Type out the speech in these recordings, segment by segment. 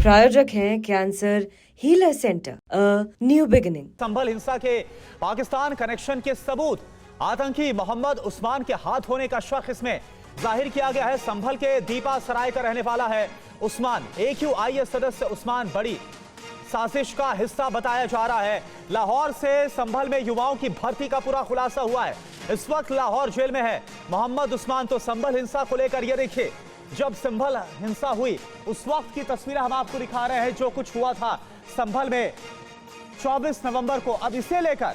प्रायोजक हैं cancer healer centre, new beginning. Sambhal हिंसा के पाकिस्तान कनेक्शन के सबूत आतंकी मोहम्मद उस्मान के हाथ होने का शक इसमें जाहिर किया गया है। संभल के दीपा सराय का रहने वाला है उस्मान। AQIS सदस्य उस्मान बड़ी साजिश का हिस्सा बताया जा रहा है। लाहौर से संभल में युवाओं की भर्ती का पूरा खुलासा हुआ है। इस वक्त लाहौर जेल में है मोहम्मद उस्मान। तो संभल हिंसा को लेकर ये देखिए, जब संभल हिंसा हुई उस वक्त की तस्वीरें हम आपको दिखा रहे हैं, जो कुछ हुआ था संभल में 24 नवंबर को। अब इसे लेकर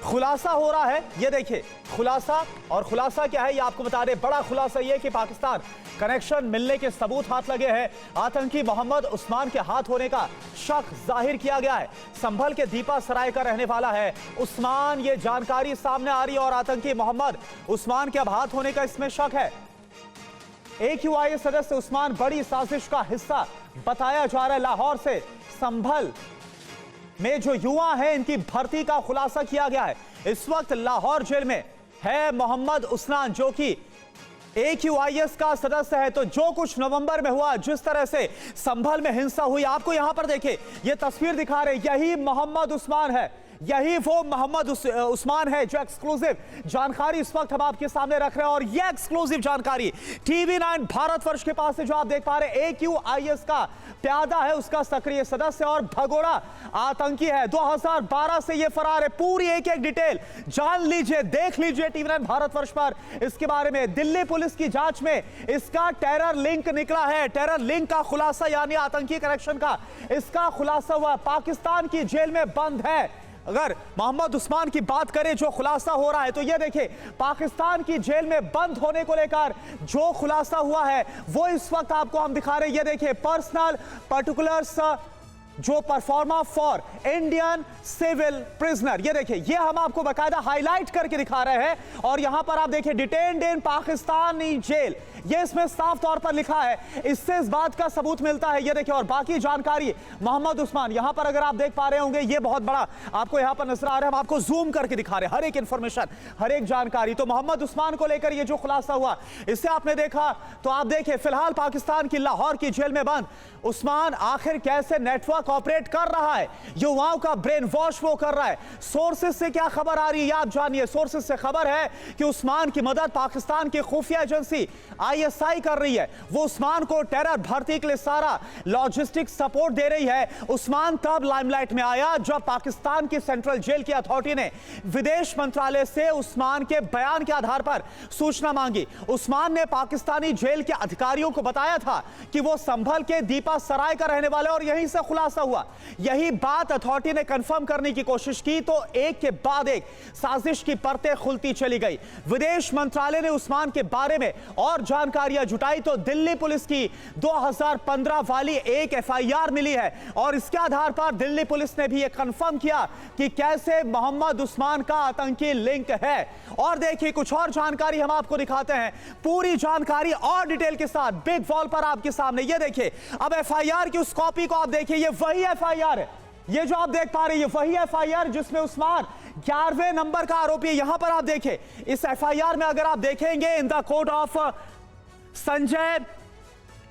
खुलासा हो रहा है, ये देखिए खुलासा। और खुलासा क्या है ये आपको बता दें। बड़ा खुलासा ये कि पाकिस्तान कनेक्शन मिलने के सबूत हाथ लगे हैं। आतंकी मोहम्मद उस्मान के हाथ होने का शक जाहिर किया गया है। संभल के दीपा सराय का रहने वाला है उस्मान, ये जानकारी सामने आ रही है। और आतंकी मोहम्मद उस्मान के अब हाथ होने का इसमें शक है। AQIS सदस्य उस्मान बड़ी साजिश का हिस्सा बताया जा रहा है। लाहौर से संभल में जो युवा हैं इनकी भर्ती का खुलासा किया गया है। इस वक्त लाहौर जेल में है मोहम्मद उस्मान, जो कि AQIS का सदस्य है। तो जो कुछ नवंबर में हुआ, जिस तरह से संभल में हिंसा हुई, आपको यहां पर देखिए ये तस्वीर दिखा रहे, यही मोहम्मद उस्मान है। यही वो मोहम्मद उस्मान है जो एक्सक्लूसिव जानकारी इस वक्त हम आपके सामने रख रहे हैं। और ये एक्सक्लूसिव जानकारी TV9 भारतवर्ष के पास है, जो आप देख पा रहे हैं। AQIS का प्यादा है, उसका सक्रिय सदस्य और भगोड़ा आतंकी है। 2012 से ये फरार है। पूरी एक एक डिटेल जान लीजिए, देख लीजिए TV9 भारतवर्ष पर इसके बारे में। दिल्ली पुलिस की जांच में इसका टेरर लिंक निकला है। टेरर लिंक का खुलासा, यानी आतंकी कनेक्शन का इसका खुलासा हुआ। पाकिस्तान की जेल में बंद है। अगर मोहम्मद उस्मान की बात करें, जो खुलासा हो रहा है, तो ये देखिए पाकिस्तान की जेल में बंद होने को लेकर जो खुलासा हुआ है वो इस वक्त आपको हम दिखा रहे हैं। ये देखिए पर्सनल पर्टिकुलर्स जो proforma for Indian civil prisoner, ये देखिए ये हम आपको बकायदा हाईलाइट करके दिखा रहे हैं। और यहां पर आप देखिए डिटेन्ड इन पाकिस्तानी जेल, ये इसमें साफ तौर पर लिखा है। इससे इस बात का सबूत मिलता है। ये देखिए और बाकी जानकारी मोहम्मद उस्मान, यहां पर अगर आप देख पा रहे होंगे ये बहुत बड़ा आपको यहां पर नजर आ रहा है। हम आपको जूम करके दिखा रहे हैं हर एक इंफॉर्मेशन, हर एक जानकारी। तो मोहम्मद उस्मान को लेकर ये जो खुलासा हुआ, इससे आपने देखा। तो आप देखिए फिलहाल पाकिस्तान की लाहौर की जेल में बंद उस्मान आखिर कैसे नेटवर्क ऑपरेट कर रहा है, युवाओं का ब्रेन वॉश वो कर रहा है। सोर्सेस से क्या खबर आ रही है आप जानिए। सोर्सेस से खबर है कि उस्मान की मदद पाकिस्तान की खुफिया एजेंसी ISI कर रही है। वो उस्मान को टेरर भर्ती के लिए सारा लॉजिस्टिक सपोर्ट दे रही है। उस्मान तब लाइमलाइट में आया जब पाकिस्तान की सेंट्रल जेल की अथॉरिटी ने विदेश मंत्रालय से उस्मान के बयान के आधार पर सूचना मांगी। उस्मान ने पाकिस्तानी जेल के अधिकारियों को बताया था कि वो संभल के दीपा सराय का रहने वाला है। और यहीं से खुलासा हुआ। यही बात अथॉरिटी ने कंफर्म करने की कोशिश की तो एक के बाद एक साजिश की परतें खुलती चली गई। विदेश मंत्रालय ने उस्मान के बारे में और जानकारियां जुटाई तो दिल्ली पुलिस की 2015 वाली एक FIR मिली है। और इसके आधार पर दिल्ली पुलिस ने भी यह कंफर्म किया कि कैसे मोहम्मद उस्मान का आतंकी लिंक है। और देखिए कुछ और जानकारी हम आपको दिखाते हैं, पूरी जानकारी और डिटेल के साथ बिग वॉल पर आपके सामने। ये देखिए अब FIR की उस कॉपी को आप देखिए, ये वही FIR है। ये जो आप देख पा रहे हैं ये वही FIR जिसमें उस्मान 11वें नंबर का आरोपी है। यहां पर आप देखिए इस FIR में अगर आप देखेंगे in the court of Sanjay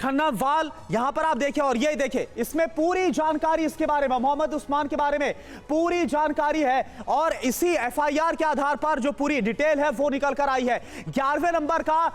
Khannawal, यहां पर आप देखिए। और ये देखिए इसमें पूरी जानकारी इसके बारे में, मोहम्मद उस्मान के बारे में पूरी जानकारी है। और इसी FIR के आधार पर जो पूरी डिटेल है वो निकल कर आई है। 11वें नंबर का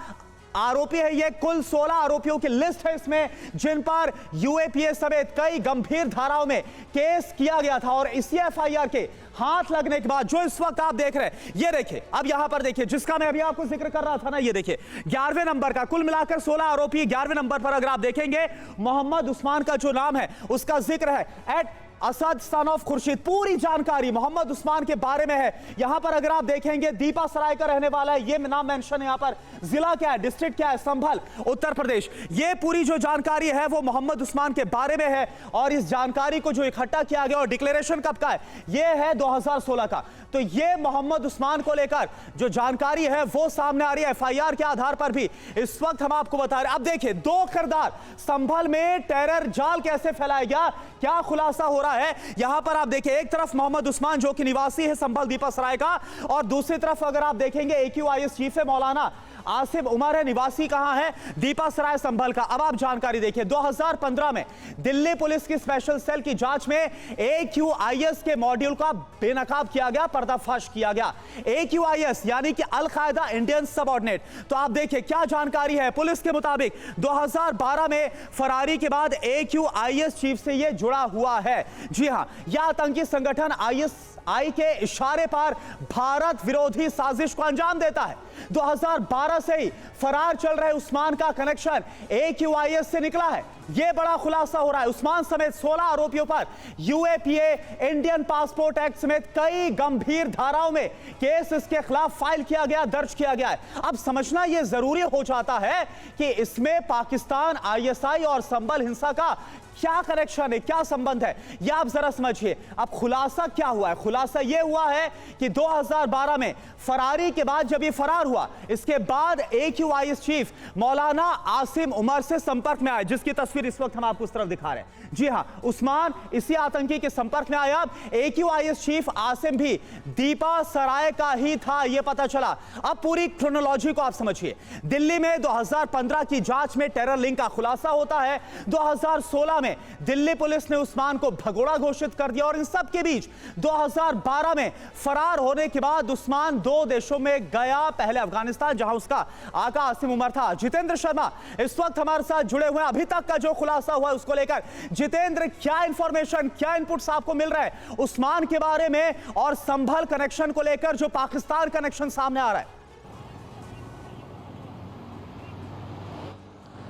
आरोपी है ये। कुल 16 आरोपियों की लिस्ट है इसमें, जिन पर UAPA समेत कई गंभीर धाराओं में केस किया गया था। और इसी FIR के हाथ लगने के बाद जो इस वक्त आप देख रहे हैं, ये देखिए अब यहां पर देखिए जिसका मैं अभी आपको जिक्र कर रहा था ना, ये देखिए 11वें नंबर का, कुल मिलाकर 16 आरोपी। 11वें नंबर पर अगर आप देखेंगे मोहम्मद उस्मान का जो नाम है उसका जिक्र है at Asad son of Khurshid. पूरी जानकारी मोहम्मद उस्मान के बारे में है। यहां पर अगर आप देखेंगे दीपा सराय का रहने वाला है, ये नाम मेंशन है। यहां पर जिला क्या है, डिस्ट्रिक्ट क्या है, संभल उत्तर प्रदेश। ये पूरी जो जानकारी है वो मोहम्मद उस्मान के बारे में है। और इस जानकारी को जो इकट्ठा किया गया और डिक्लेरेशन कब का है, ये है 2016 का। तो ये मोहम्मद उस्मान को लेकर जो जानकारी है वो सामने आ रही है FIR के आधार पर भी इस वक्त हम आपको बता रहे हैं। अब देखिए दो किरदार, संभल में टेरर जाल कैसे फैलाया गया, क्या खुलासा हो रहा रहा है। यहां पर आप देखिए, एक तरफ मोहम्मद उस्मान जो कि निवासी है संभल दीपा सराय का, और दूसरी तरफ अगर आप देखेंगे AQIS चीफ है मौलाना आसिम उमर है, निवासी कहां है? दीपा सराय संभल का। अब आप जानकारी देखिए, 2015 में दिल्ली पुलिस की स्पेशल सेल की जांच में AQIS के मॉड्यूल का बेनकाब किया गया, पर्दाफाश किया गया। AQIS यानी कि अल कायदा इंडियन सबऑर्डिनेट। तो आप देखिए क्या जानकारी है। पुलिस के मुताबिक 2012 में फरारी के बाद AQIS चीफ से यह जुड़ा हुआ है। जी हां, यह आतंकी संगठन ISI के इशारे पर भारत विरोधी साजिश को अंजाम देता है। 2012 से ही फरार चल रहे उस्मान का कनेक्शन AQIS से निकला है। यह बड़ा खुलासा हो रहा है। उस्मान समेत 16 आरोपियों पर UAPA, इंडियन पासपोर्ट एक्ट समेत कई गंभीर धाराओं में केस इसके खिलाफ फाइल किया गया, दर्ज किया गया है। अब समझना यह जरूरी हो जाता है कि इसमें पाकिस्तान, ISI और संभल हिंसा का क्या कनेक्शन है, क्या संबंध है, यह आप जरा समझिए। अब खुलासा क्या हुआ है? खुलासा यह हुआ है कि 2012 में फरारी के बाद जब ये फरार हुआ, इसके बाद AQIS चीफ मौलाना आसिम उमर से संपर्क में आए, जिसकी तस्वीर इस वक्त हम आपको उस तरफ दिखा रहे हैं। जी हां, उस्मान इसी आतंकी के संपर्क में आया। AQIS चीफ आसिम भी दीपा सराय का ही था, यह पता चला। अब पूरी क्रोनोलॉजी को आप समझिए। दिल्ली में 2015 की जांच में टेरर लिंक का खुलासा होता है। 2016 में दिल्ली पुलिस ने उस्मान को भगोड़ा घोषित कर दिया, और इन सब के बीच 2012 में फरार होने के बाद उस्मान 2 देशों में गया। पहले अफगानिस्तान, जहां उसका आका आसिम उमर था। जितेंद्र शर्मा इस वक्त हमारे साथ जुड़े हुए हैं। अभी तक का जो खुलासा हुआ है उसको लेकर जितेंद्र, क्या इंफॉर्मेशन, क्या इनपुट्स आपको मिल रहे हैं उस्मान के बारे में और संभल कनेक्शन को लेकर जो पाकिस्तान कनेक्शन सामने आ रहा है?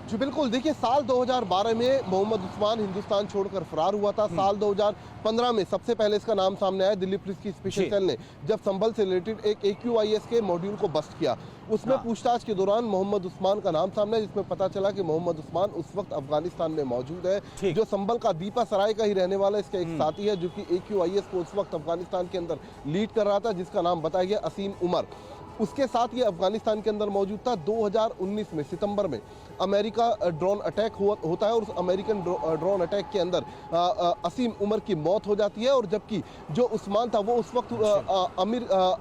जी बिल्कुल, देखिए साल 2012 में मोहम्मद उस्मान हिंदुस्तान छोड़कर फरार हुआ था। साल 2015 में सबसे पहले इसका नाम सामने आया। दिल्ली पुलिस की स्पेशल सेल ने जब संभल से रिलेटेड एक AQIS के मॉड्यूल को बस्ट किया, उसमें पूछताछ के दौरान मोहम्मद उस्मान का नाम सामने आया, जिसमें पता चला कि मोहम्मद उस्मान उस वक्त अफगानिस्तान में मौजूद है। जो संभल का दीपा सराय का ही रहने वाला इसका एक साथी है, जो कि AQIS को उस वक्त अफगानिस्तान के अंदर लीड कर रहा था, जिसका नाम बताया गया असीम उमर। उसके साथ ये अफगानिस्तान के अंदर मौजूद था। 2019 में सितंबर में अमेरिका ड्रोन अटैक होता है, और उस अमेरिकन ड्रोन अटैक के अंदर असीम उमर की मौत हो जाती है। और जबकि जो उस्मान था वो उस वक्त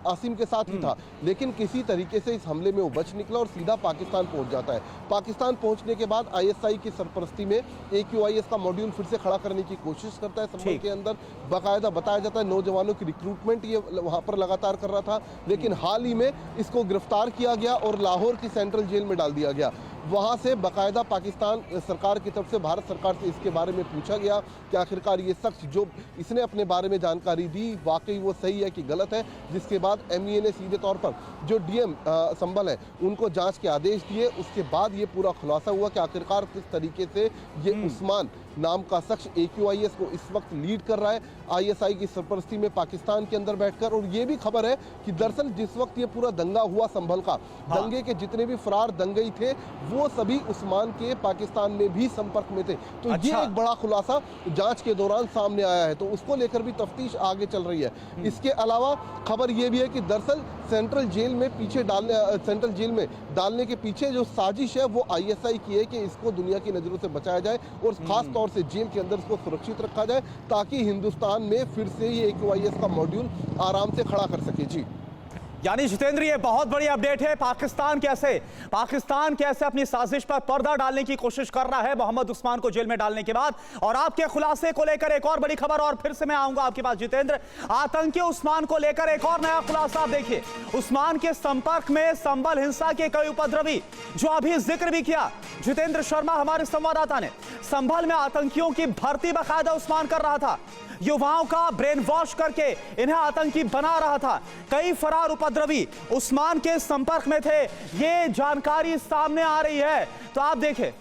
आसिम के साथ ही था, लेकिन किसी तरीके से इस हमले में वो बच निकला और सीधा पाकिस्तान पहुंच जाता है। पाकिस्तान पहुंचने के बाद ISI की सरपरस्ती में AQIS का मॉड्यूल फिर से खड़ा करने की कोशिश करता है संभल के अंदर। बाकायदा बताया जाता है नौजवानों की रिक्रूटमेंट ये वहाँ पर लगातार कर रहा था, लेकिन हाल ही में इसको गिरफ्तार किया गया और लाहौर की सेंट्रल जेल में डाल दिया गया। वहाँ से बाकायदा पाकिस्तान सरकार की तरफ से भारत सरकार से इसके बारे में पूछा गया कि आखिरकार ये शख्स जो इसने अपने बारे में जानकारी दी वाकई वो सही है कि गलत है। जिसके बाद MEA ने सीधे तौर पर जो DM संभल है उनको जांच के आदेश दिए। उसके बाद ये पूरा खुलासा हुआ कि आखिरकार किस तरीके से ये उस्मान नाम का शख्स AQIS को इस वक्त लीड कर रहा है ISI की सरपरस्ती में पाकिस्तान के अंदर बैठकर। और ये भी खबर है कि दरअसल जिस वक्त ये पूरा दंगा हुआ संभल का, दंगे के जितने भी फरार दंगई थे वो सभी उस्मान के पाकिस्तान में भी संपर्क में थे। तो ये एक बड़ा खुलासा जांच के दौरान सामने आया है, तो उसको लेकर भी तफ्तीश आगे चल रही है। इसके अलावा खबर ये भी है कि दरअसल सेंट्रल जेल में डालने के पीछे जो साजिश है वो ISI की है कि इसको दुनिया की नजरों से बचाया जाए और खास तौर से जेल के अंदर इसको सुरक्षित रखा जाए, ताकि हिंदुस्तान में फिर से ये AQIS का मॉड्यूल आराम से खड़ा कर सके। जी यानी जितेंद्र, ये बहुत बड़ी अपडेट है। पाकिस्तान कैसे अपनी साजिश पर पर्दा डालने की कोशिश कर रहा है मोहम्मद उस्मान को जेल में डालने के बाद। और आपके खुलासे को लेकर एक और बड़ी खबर, और फिर से मैं आऊंगा आपके पास जितेंद्र। आतंकी उस्मान को लेकर एक और नया खुलासा। आप देखिए, उस्मान के संपर्क में संभल हिंसा के कई उपद्रवी, जो अभी जिक्र भी किया जितेंद्र शर्मा हमारे संवाददाता ने। संभल में आतंकियों की भर्ती बाकायदा उस्मान कर रहा था, युवाओं का ब्रेन वॉश करके इन्हें आतंकी बना रहा था। कई फरार उपद्रवी उस्मान के संपर्क में थे, ये जानकारी सामने आ रही है। तो आप देखें,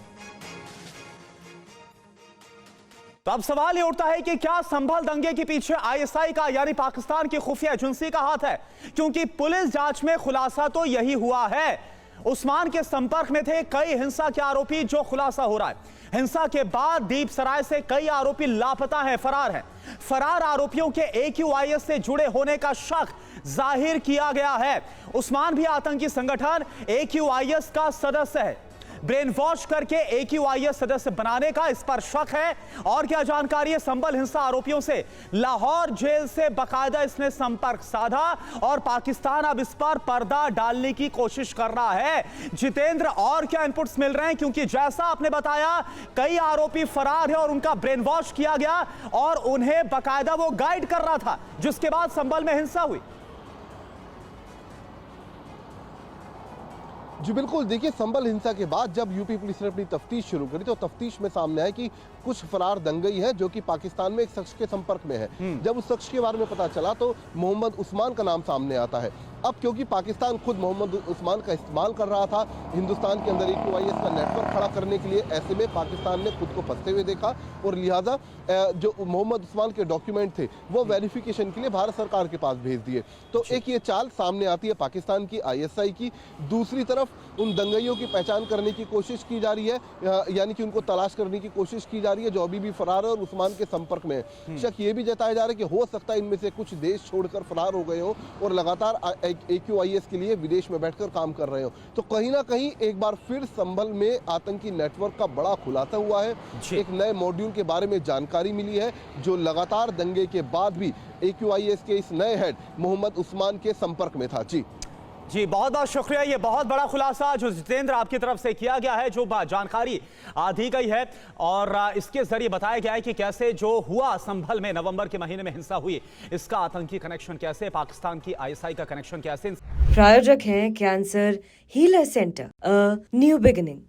तो अब सवाल ये उठता है कि क्या संभल दंगे के पीछे ISI का यानी पाकिस्तान की खुफिया एजेंसी का हाथ है? क्योंकि पुलिस जांच में खुलासा तो यही हुआ है। उस्मान के संपर्क में थे कई हिंसा के आरोपी, जो खुलासा हो रहा है। हिंसा के बाद दीप सराय से कई आरोपी लापता हैं, फरार हैं। फरार आरोपियों के AQIS से जुड़े होने का शक जाहिर किया गया है। उस्मान भी आतंकी संगठन AQIS का सदस्य है। ब्रेन वॉश करके AQIS सदस्य बनाने का, इस पर शक है। और क्या जानकारी है? संभल हिंसा आरोपियों से लाहौर जेल से बाकायदा इसने संपर्क साधा और पाकिस्तान अब इस पर पर्दा डालने की कोशिश कर रहा है। जितेंद्र, और क्या इनपुट्स मिल रहे हैं? क्योंकि जैसा आपने बताया, कई आरोपी फरार है और उनका ब्रेन वॉश किया गया और उन्हें बाकायदा वो गाइड कर रहा था, जिसके बाद संभल में हिंसा हुई। जी बिल्कुल, देखिए संभल हिंसा के बाद जब यूपी पुलिस ने अपनी तफ्तीश शुरू करी तो तफ्तीश में सामने आया कि कुछ फरार दंगई हैं जो कि पाकिस्तान में एक शख्स के संपर्क में है। जब उस शख्स के बारे में पता चला तो मोहम्मद उस्मान का नाम सामने आता है। अब क्योंकि पाकिस्तान खुद मोहम्मद उस्मान का इस्तेमाल कर रहा था हिंदुस्तान के अंदर AQIS का नेटवर्क खड़ा करने के लिए, ऐसे में पाकिस्तान ने खुद को फंसते हुए देखा और लिहाजा जो मोहम्मद उस्मान के डॉक्यूमेंट थे वो वेरिफिकेशन के लिए भारत सरकार के पास भेज दिए। तो एक ये चाल सामने आती है पाकिस्तान की, ISI की। दूसरी तरफ उन दंगइयों की पहचान करने की कोशिश की जा रही है, यानी कि उनको तलाश करने की कोशिश की जा रही है जो अभी भी फरार है और उस्मान के संपर्क में है। शक ये भी जताया जा रहा है कि हो सकता है इनमें से कुछ देश छोड़कर फरार हो गए हो और लगातार AQIS के लिए विदेश में बैठकर काम कर रहे हो। तो कहीं ना कहीं एक बार फिर संभल में आतंकी नेटवर्क का बड़ा खुलासा हुआ है। एक नए मॉड्यूल के बारे में जानकारी मिली है जो लगातार दंगे के बाद भी AQIS के इस नए हेड मोहम्मद उस्मान के संपर्क में था। जी बहुत बहुत शुक्रिया। ये बहुत बड़ा खुलासा जो जितेंद्र आपकी तरफ से किया गया है, जो जानकारी दी गई है और इसके जरिए बताया गया है कि कैसे जो हुआ संभल में नवंबर के महीने में हिंसा हुई, इसका आतंकी कनेक्शन कैसे, पाकिस्तान की ISI का कनेक्शन कैसे। प्रायोजक हैं cancer healer centre, a new beginning.